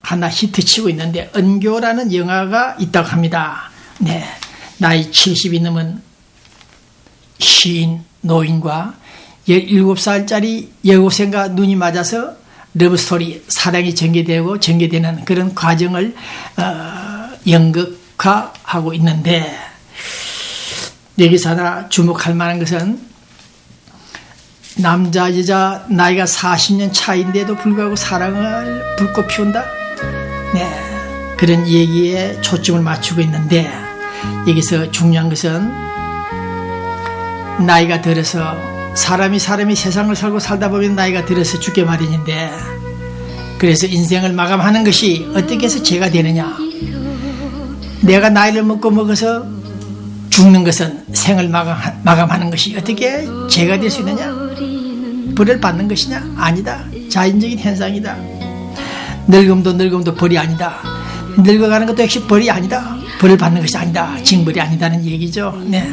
하나 히트치고 있는데 은교라는 영화가 있다고 합니다. 네, 나이 70이 넘은 시인 노인과 17살짜리 여고생과 눈이 맞아서 러브스토리 사랑이 전개되는 그런 과정을 연극화하고 있는데 여기서 하나 주목할 만한 것은 남자 여자 나이가 40년 차인데도 불구하고 사랑을 불꽃 피운다. 네, 그런 얘기에 초점을 맞추고 있는데 여기서 중요한 것은 나이가 들어서 사람이 세상을 살다 보면 나이가 들어서 죽게 마련인데 그래서 인생을 마감하는 것이 어떻게 해서 죄가 되느냐. 내가 나이를 먹어서 죽는 것은 생을 마감하는 것이 어떻게 죄가 될 수 있느냐. 벌을 받는 것이냐? 아니다. 자연적인 현상이다. 늙음도 벌이 아니다. 늙어가는 것도 역시 벌이 아니다. 벌을 받는 것이 아니다. 징벌이 아니다는 얘기죠. 네.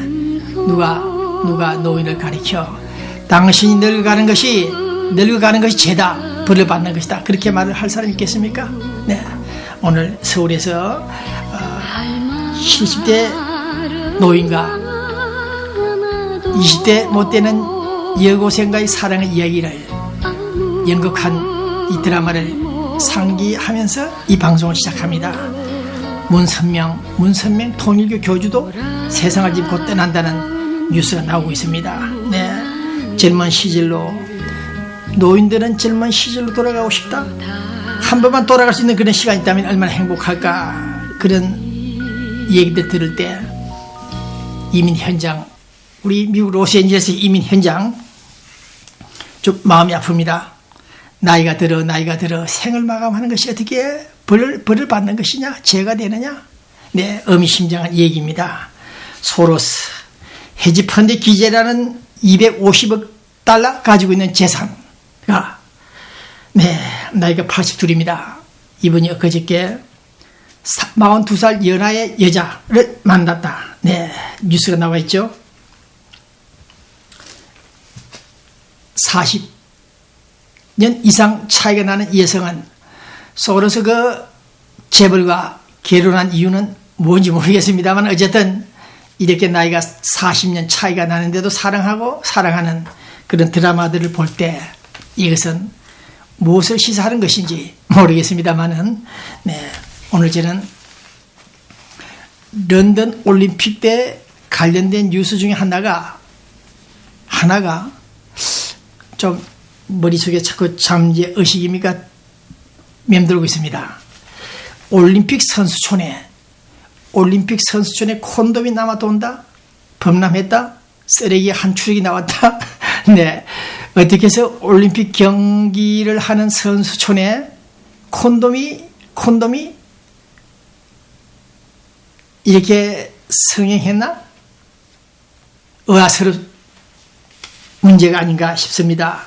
누가 노인을 가리켜 당신이 늙어가는 것이 죄다. 벌을 받는 것이다. 그렇게 말을 할 사람이 있겠습니까? 네. 오늘 서울에서 70대 노인과 20대 못되는 여고생과의 사랑의 이야기를 연극한 이 드라마를 상기하면서 이 방송을 시작합니다. 문선명 통일교 교주도 세상을 지금 곧 떠난다는 뉴스가 나오고 있습니다. 네, 젊은 시절로 노인들은 젊은 시절로 돌아가고 싶다. 한 번만 돌아갈 수 있는 그런 시간이 있다면 얼마나 행복할까. 그런 얘기들 들을 때 이민 현장, 우리 미국 로스앤젤레스 이민 현장 좀 마음이 아픕니다. 나이가 들어 생을 마감하는 것이 어떻게 벌을 받는 것이냐, 죄가 되느냐. 네, 의미심장한 얘기입니다. 소로스 헤지펀드 기재라는 250억 달러 가지고 있는 재산가, 네, 나이가 82입니다. 이분이 엊그저께 42살 연하의 여자를 만났다. 네, 뉴스가 나와 있죠. 40년 이상 차이가 나는 이 여성은 소로스 그 재벌과 결혼한 이유는 뭔지 모르겠습니다만 어쨌든 이렇게 나이가 40년 차이가 나는데도 사랑하는 그런 드라마들을 볼 때 이것은 무엇을 시사하는 것인지 모르겠습니다만은, 네, 오늘 저는 런던 올림픽 때 관련된 뉴스 중에 하나가 좀 머릿속에 자꾸 잠재 의식입니까 맴돌고 있습니다. 올림픽 선수촌에 콘돔이 남아 돈다? 범람했다? 쓰레기 한 추력이 나왔다? 네, 어떻게 해서 올림픽 경기를 하는 선수촌에 콘돔이 이렇게 성행했나? 의아스러운 문제가 아닌가 싶습니다.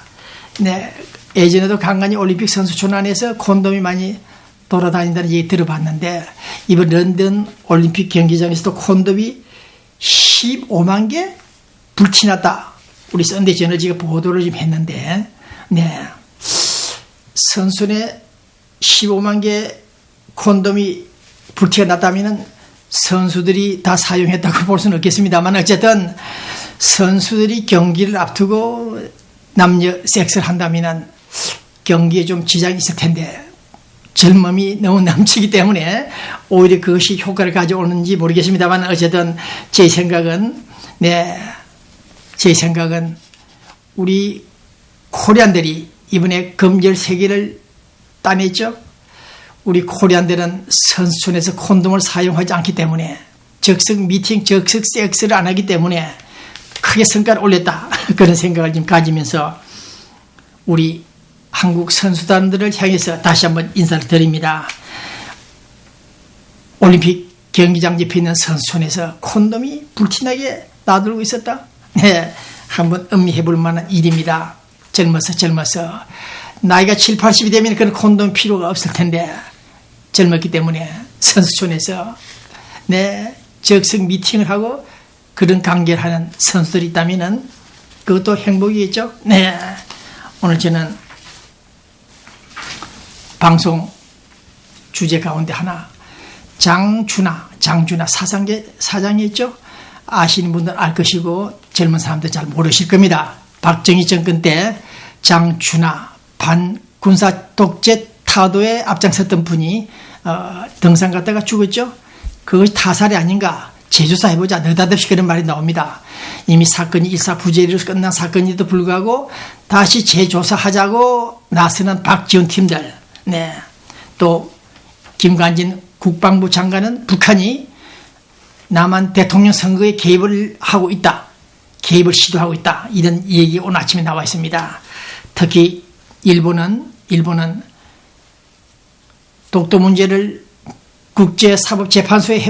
네, 예전에도 간간히 올림픽 선수촌 안에서 콘돔이 많이 돌아다닌다는 얘기 들어봤는데 이번 런던 올림픽 경기장에서도 콘돔이 15만 개 불티났다. 우리 썬데이 저널지가 보도를 좀 했는데, 네, 선수촌에 15만 개 콘돔이 불티가 났다면 선수들이 다 사용했다고 볼 수는 없겠습니다만 어쨌든 선수들이 경기를 앞두고 남녀 섹스를 한다면 경기에 좀 지장이 있을 텐데 젊음이 너무 넘치기 때문에 오히려 그것이 효과를 가져오는지 모르겠습니다만 어쨌든 제 생각은 우리 코리안들이 이번에 금 13개를 따냈죠. 우리 코리안들은 선수촌에서 콘돔을 사용하지 않기 때문에 적석 미팅, 적석 섹스를 안 하기 때문에 크게 성과를 올렸다. 그런 생각을 좀 가지면서 우리 한국 선수단들을 향해서 다시 한번 인사를 드립니다. 올림픽 경기장 옆에 있는 선수촌에서 콘돔이 불티나게 놔두고 있었다. 네, 한번 음미해 볼 만한 일입니다. 젊어서 나이가 7, 80이 되면 그런 콘돔 필요가 없을 텐데 젊었기 때문에 선수촌에서 적석 미팅을 하고 그런 관계를 하는 선수들이 있다면 그것도 행복이겠죠. 오늘 저는 방송 주제 가운데 하나, 장준하 사장이었죠. 아시는 분들 알 것이고 젊은 사람들 잘 모르실 겁니다. 박정희 정권 때 장준하 반군사 독재 타도에 앞장섰던 분이 등산 갔다가 죽었죠. 그것이 타살이 아닌가, 재조사 해보자, 느닷없이 그런 말이 나옵니다. 이미 사건이 일사부재리로 끝난 사건에도 불구하고 다시 재조사하자고 나서는 박지원 팀들, 네, 또 김관진 국방부 장관은 북한이 남한 대통령 선거에 개입을 시도하고 있다, 이런 얘기 오늘 아침에 나와 있습니다. 특히 일본은 독도 문제를 국제사법재판소에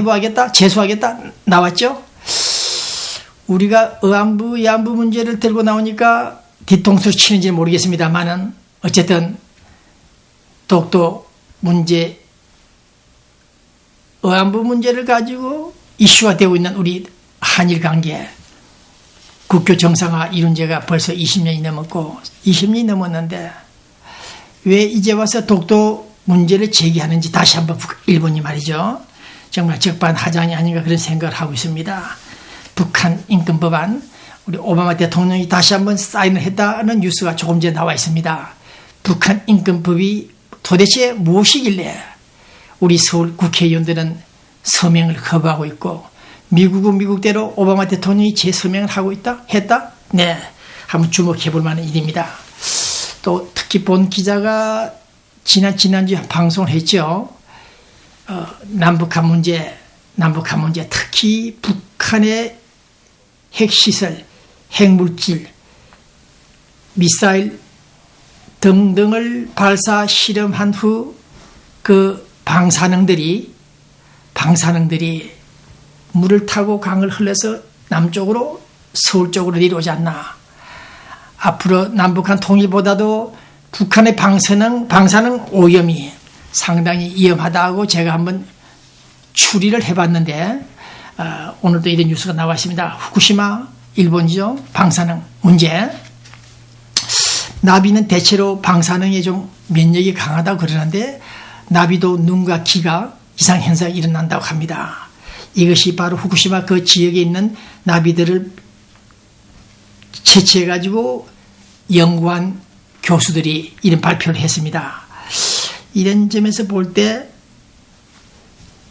제소하겠다 나왔죠. 우리가 의안부, 위안부 문제를 들고 나오니까 뒤통수를 치는지 모르겠습니다만은 어쨌든 독도 문제, 의안부 문제를 가지고 이슈가 되고 있는 우리 한일 관계, 국교 정상화 이룬 지가 벌써 20년이 넘었는데 왜 이제 와서 독도 문제를 제기하는지 다시 한번 일본이 말이죠. 정말 적반하장이 아닌가 그런 생각을 하고 있습니다. 북한 인권법안, 우리 오바마 대통령이 다시 한번 사인을 했다는 뉴스가 조금 전에 나와 있습니다. 북한 인권법이 도대체 무엇이길래 우리 서울 국회의원들은 서명을 거부하고 있고 미국은 미국대로 오바마 대통령이 재서명을 하고 했다? 네, 한번 주목해 볼 만한 일입니다. 또 특히 본 기자가 지난주에 방송을 했죠. 남북한 문제, 특히 북한의 핵시설, 핵물질, 미사일 등등을 발사 실험한 후 그 방사능들이 물을 타고 강을 흘러서 남쪽으로 서울 쪽으로 내려오지 않나. 앞으로 남북한 통일보다도 북한의 방사능 오염이 상당히 위험하다고 제가 한번 추리를 해봤는데 오늘도 이런 뉴스가 나와 있습니다. 후쿠시마 일본이죠. 방사능 문제. 나비는 대체로 방사능에 좀 면역이 강하다고 그러는데 나비도 눈과 귀가 이상현상이 일어난다고 합니다. 이것이 바로 후쿠시마 그 지역에 있는 나비들을 채취해가지고 연구한 교수들이 이런 발표를 했습니다. 이런 점에서 볼 때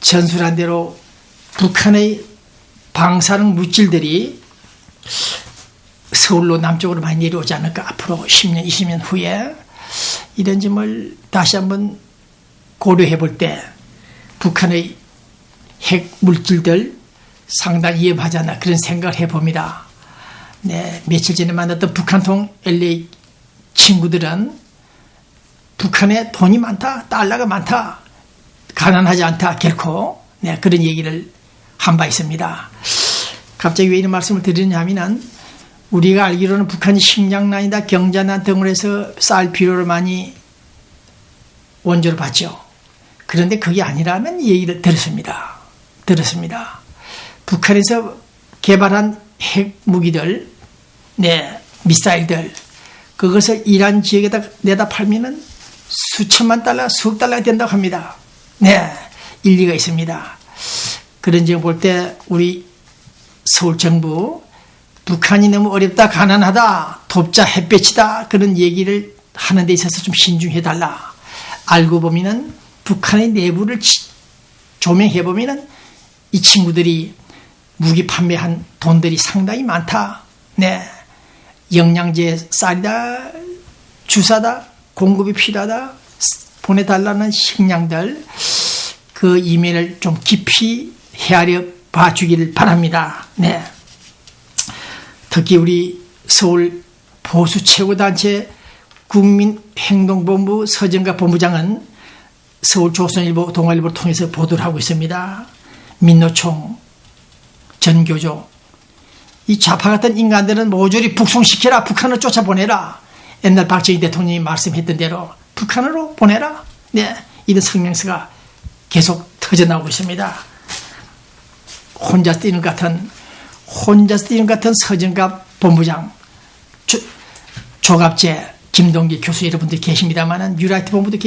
전술한 대로 북한의 방사능 물질들이 서울로 남쪽으로 많이 내려오지 않을까. 앞으로 10년, 20년 후에 이런 점을 다시 한번 고려해 볼 때 북한의 핵 물질들 상당히 위험하지 않나 그런 생각을 해봅니다. 네, 며칠 전에 만났던 북한통 LA 친구들은 북한에 돈이 많다, 달러가 많다, 가난하지 않다 결코, 네, 그런 얘기를 한 바 있습니다. 갑자기 왜 이런 말씀을 드리냐면은 우리가 알기로는 북한이 식량난이다, 경제난 등으로 해서 쌀 비료를 많이 원조를 받죠. 그런데 그게 아니라는 얘기를 들었습니다. 북한에서 개발한 핵 무기들, 네, 미사일들, 그것을 이란 지역에다 내다 팔면은 수천만 달러, 수억 달러가 된다고 합니다. 네, 일리가 있습니다. 그런 점을 볼 때 우리 서울 정부 북한이 너무 어렵다, 가난하다, 돕자, 햇볕이다 그런 얘기를 하는 데 있어서 좀 신중해달라. 알고 보면은 북한의 내부를 조명해 보면은 이 친구들이 무기 판매한 돈들이 상당히 많다. 네, 영양제 쌀이다, 주사다, 공급이 필요하다, 보내달라는 식량들, 그 이면을 좀 깊이 헤아려 봐주기를 바랍니다. 네. 특히 우리 서울 보수 최고단체 국민행동본부 서정갑 본부장은 서울 조선일보, 동아일보를 통해서 보도를 하고 있습니다. 민노총, 전교조, 이 좌파 같은 인간들은 모조리 북송시켜라, 북한을 쫓아보내라. 옛날 박정희 대통령이 말씀했던 대로 북한으로 보내라. 네, 이런 성명서가 계속 터져나오고 있습니다. 혼자 뛰는 것 같은 서정갑 본부장, 조갑재, 김동기 교수 여러분들 계십니다만은 뉴라이트 본부도